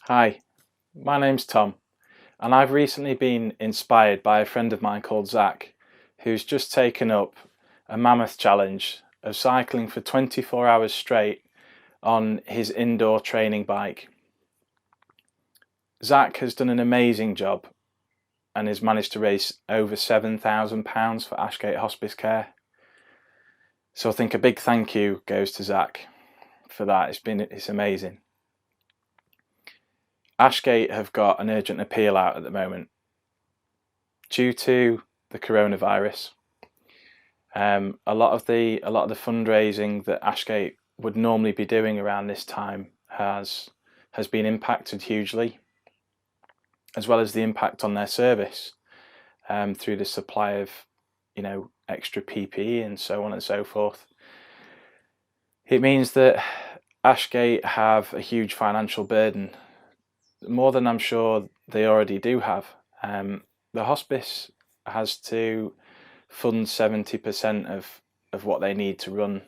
Hi, my name's Tom, and I've recently been inspired by a friend of mine called Zach, who's just taken up a mammoth challenge of cycling for 24 hours straight on his indoor training bike. Zach has done an amazing job and has managed to raise over £7,000 for Ashgate Hospice Care. So I think a big thank you goes to Zach for that. It's amazing. Ashgate have got an urgent appeal out at the moment due to the coronavirus. A lot of the fundraising that Ashgate would normally be doing around this time has been impacted hugely, as well as the impact on their service through the supply of extra PPE and so on and so forth. It means that Ashgate have a huge financial burden, more than I'm sure they already do have. The hospice has to fund 70% of what they need to run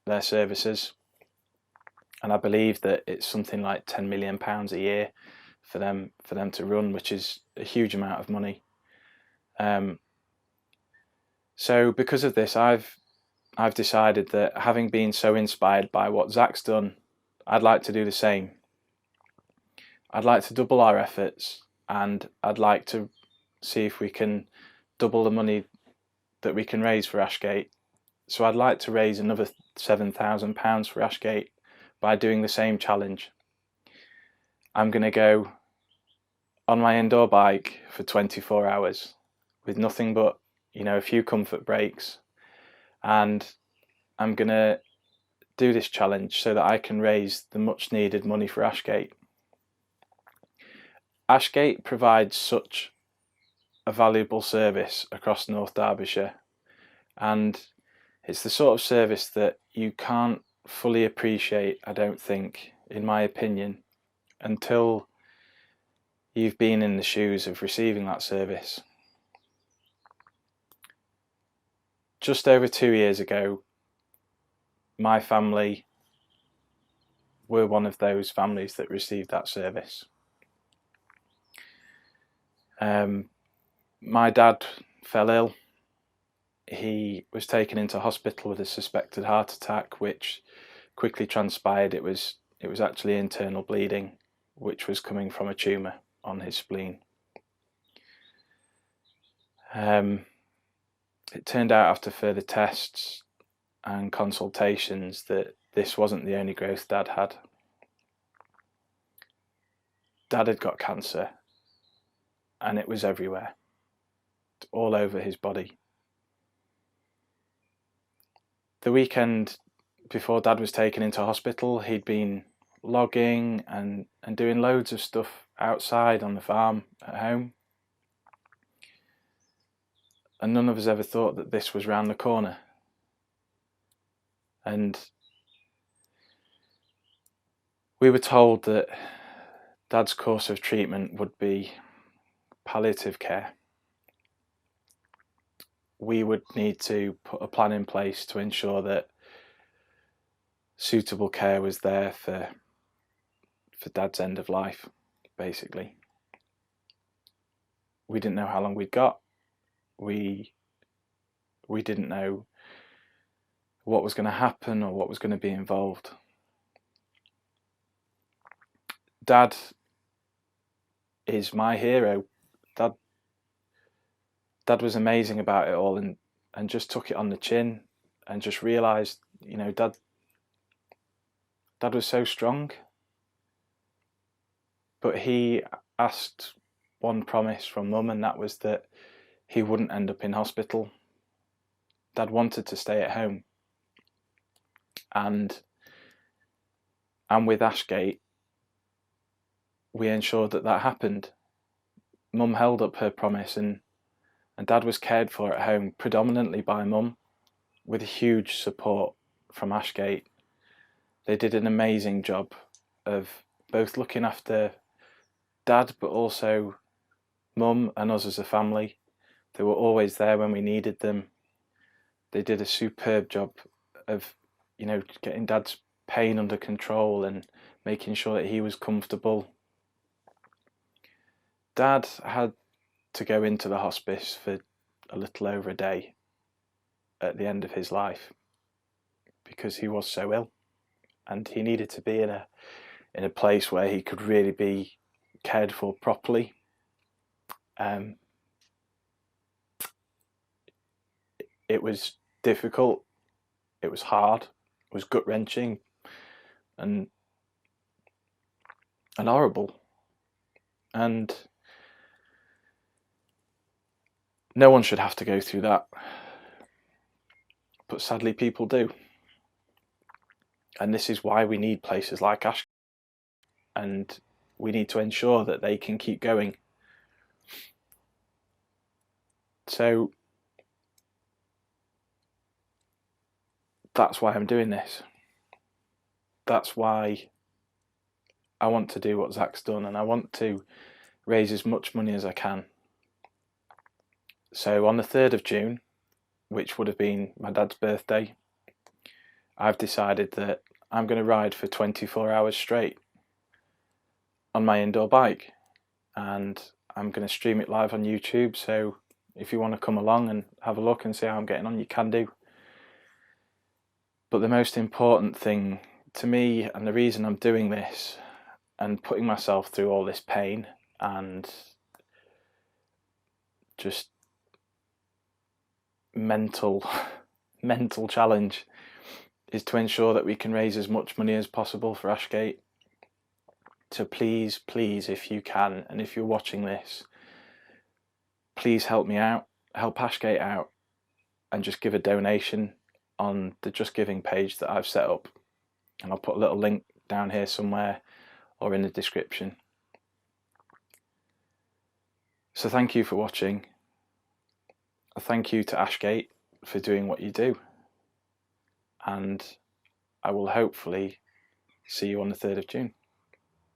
their services, and I believe that it's something like £10 million a year for them to run, which is a huge amount of money. So because of this, I've decided that, having been so inspired by what Zach's done, I'd like to do the same. I'd like to double our efforts, and I'd like to see if we can double the money that we can raise for Ashgate. So I'd like to raise another £7,000 for Ashgate by doing the same challenge. I'm going to go on my indoor bike for 24 hours with nothing but, a few comfort breaks, and I'm going to do this challenge so that I can raise the much needed money for Ashgate. Ashgate provides such a valuable service across North Derbyshire, and it's the sort of service that you can't fully appreciate, I don't think, in my opinion, until you've been in the shoes of receiving that service. Just over 2 years ago, my family were one of those families that received that service. My dad fell ill. He was taken into hospital with a suspected heart attack, which quickly transpired it was actually internal bleeding, which was coming from a tumour on his spleen. It turned out, after further tests and consultations, that this wasn't the only growth Dad had. Dad had got cancer, and it was everywhere, all over his body. The weekend before Dad was taken into hospital, he'd been logging and doing loads of stuff outside on the farm at home. And none of us ever thought that this was round the corner. And we were told that Dad's course of treatment would be palliative care. We would need to put a plan in place to ensure that suitable care was there for Dad's end of life, basically. We didn't know how long we'd got. We didn't know what was going to happen or what was going to be involved. Dad is my hero. Dad was amazing about it all, and just took it on the chin, and just realised, Dad was so strong. But he asked one promise from Mum, and that was that he wouldn't end up in hospital. Dad wanted to stay at home. And with Ashgate, we ensured that happened. Mum held up her promise, and Dad was cared for at home, predominantly by Mum, with huge support from Ashgate. They did an amazing job of both looking after Dad, but also Mum and us as a family. They were always there when we needed them. They did a superb job of, getting Dad's pain under control and making sure that he was comfortable. Dad had to go into the hospice for a little over a day at the end of his life because he was so ill, and he needed to be in a place where he could really be cared for properly. It was difficult, it was hard, it was gut-wrenching and horrible, and no one should have to go through that, but sadly people do. And this is why we need places like Ashgate, and we need to ensure that they can keep going. So that's why I'm doing this. That's why I want to do what Zach's done, and I want to raise as much money as I can. So on the 3rd of June, which would have been my dad's birthday, I've decided that I'm going to ride for 24 hours straight on my indoor bike, and I'm going to stream it live on YouTube. So if you want to come along and have a look and see how I'm getting on, you can do. But the most important thing to me, and the reason I'm doing this and putting myself through all this pain and just mental challenge, is to ensure that we can raise as much money as possible for Ashgate. So please, if you can, and if you're watching this, please help me out, help Ashgate out, and just give a donation on the Just Giving page that I've set up. And I'll put a little link down here somewhere or in the description. So thank you for watching. A thank you to Ashgate for doing what you do. And I will hopefully see you on the 3rd of June.